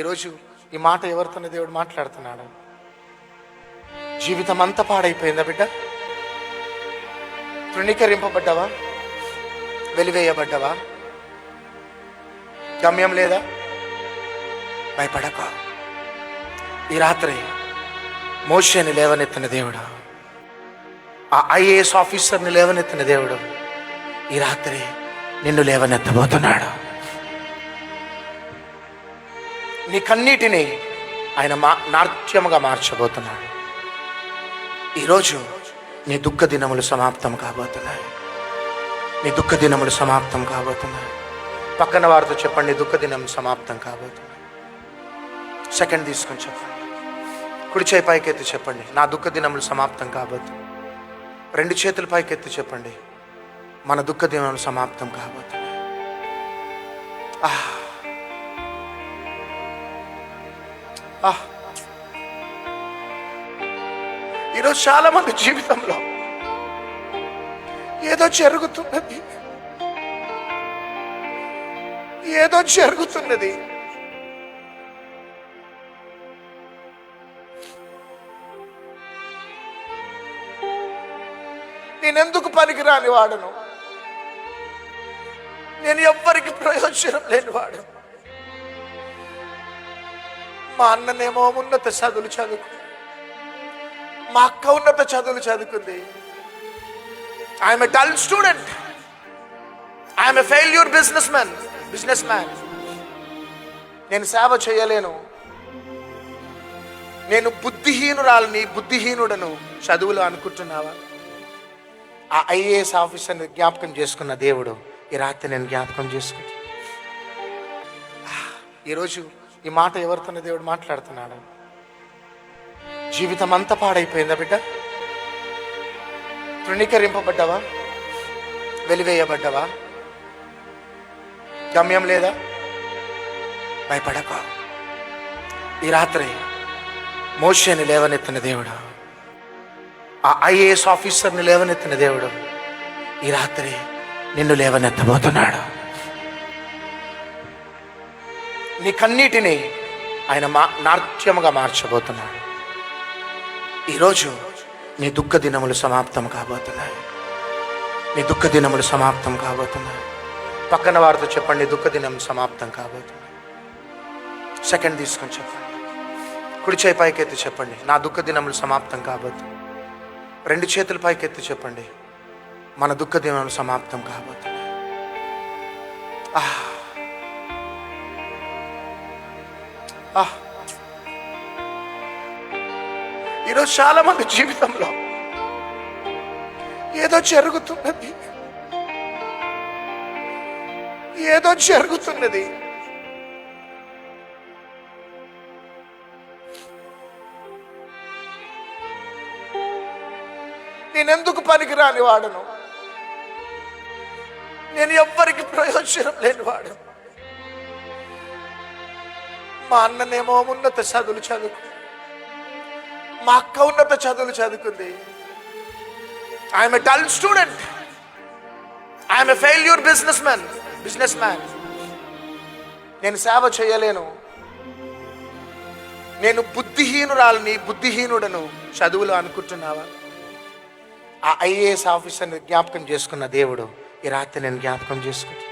ఈరోజు ఈ మాట ఎవరితోనే దేవుడు మాట్లాడుతున్నాడు. జీవితం అంతా పాడైపోయిందా బిడ్డ? తృణీకరింపబడ్డావా? వెలివేయబడ్డావా? గమ్యం లేదా? భయపడక. ఈ రాత్రి మోషేని లేవనెత్తిన దేవుడు, ఆ ఐఏఎస్ ఆఫీసర్ని లేవనెత్తిన దేవుడు ఈ రాత్రి నిన్ను లేవనెత్తబోతున్నాడు. నీ కన్నీటిని ఆయన నాట్యముగా మార్చబోతున్నాడు. ఈరోజు నీ దుఃఖ దినములు సమాప్తం కాబోతున్నాయి. నీ దుఃఖ దినములు సమాప్తం కాబోతున్నాయి. పక్కన వారితో చెప్పండి, దుఃఖ దినం సమాప్తం కాబోతున్నాయి. సెకండ్ తీసుకొని చెప్పండి. కుడి చేయి పైకెత్తి చెప్పండి, నా దుఃఖ దినములు సమాప్తం కాబోతున్నాయి. రెండు చేతుల పైకెత్తి చెప్పండి, మన దుఃఖ దినములు సమాప్తం కాబోతున్నాయి. ఈరోజు చాలా మంది జీవితంలో ఏదో జరుగుతున్నది, ఏదో జరుగుతున్నది. నేనెందుకు పనికిరాని వాడను, నేను ఎవ్వరికి ప్రయోజనం లేనివాడు. మా అన్ననేమో ఉన్నత చదువులు చదువుకు, మా అక్క ఉన్నత చదువులు చదువుకుంది. I'm a dull student, I'm a failure business man. నేను సేవ చేయలేను, నేను బుద్ధిహీనుడను చదువులు అనుకుంటున్నావా? ఆ ఐఏఎస్ ఆఫీసర్ని జ్ఞాపకం చేసుకున్న దేవుడు ఈ రాత్రి నేను జ్ఞాపకం చేసుకుంటా. ఈరోజు ఈ మాట ఎవరితోనే దేవుడు మాట్లాడుతున్నాడు. జీవితం అంతా పాడైపోయిందా బిడ్డ? తృణీకరింపబడ్డావా? వెలివేయబడ్డావా? గమ్యం లేదా? భయపడక. ఈ రాత్రి మోషేని లేవనెత్తిన దేవుడు, ఆ ఐఏఎస్ ఆఫీసర్ని లేవనెత్తిన దేవుడు ఈ రాత్రి నిన్ను లేవనెత్తబోతున్నాడు. నీ కన్నీటిని ఆయన నాట్యముగా మార్చబోతున్నాడు. ఈరోజు నీ దుఃఖ దినములు సమాప్తం కాబోతున్నాయి. నీ దుఃఖ దినములు సమాప్తం కాబోతున్నాయి. పక్కన వారితో చెప్పండి, దుఃఖ దినం సమాప్తం కాబోతున్నాయి. సెకండ్ తీసుకొని చెప్పండి. కుడి చేయి పైకెత్తి చెప్పండి, నా దుఃఖ దినములు సమాప్తం కాబోతున్నాయి. రెండు చేతుల పైకెత్తి చెప్పండి, మన దుఃఖ దినములు సమాప్తం కాబోతున్నాయి. ఈరోజు చాలా మంది జీవితంలో ఏదో జరుగుతున్నది, ఏదో జరుగుతున్నది. నేనెందుకు పనికిరాని వాడను, నేను ఎవ్వరికి ప్రయోజనం లేనివాడు. మా అన్ననేమో ఉన్నత చదువులు చదువుకు, మా అక్క ఉన్నత చదువులు చదువుకుంది. I'm a dull student, I'm a failure business man. నేను సేవ చేయలేను, నేను బుద్ధిహీనుడను చదువులు అనుకుంటున్నావా? ఆ ఐఏఎస్ ఆఫీసర్ని జ్ఞాపకం చేసుకున్న దేవుడు ఈ రాత్రి నేను జ్ఞాపకం చేసుకుంటా.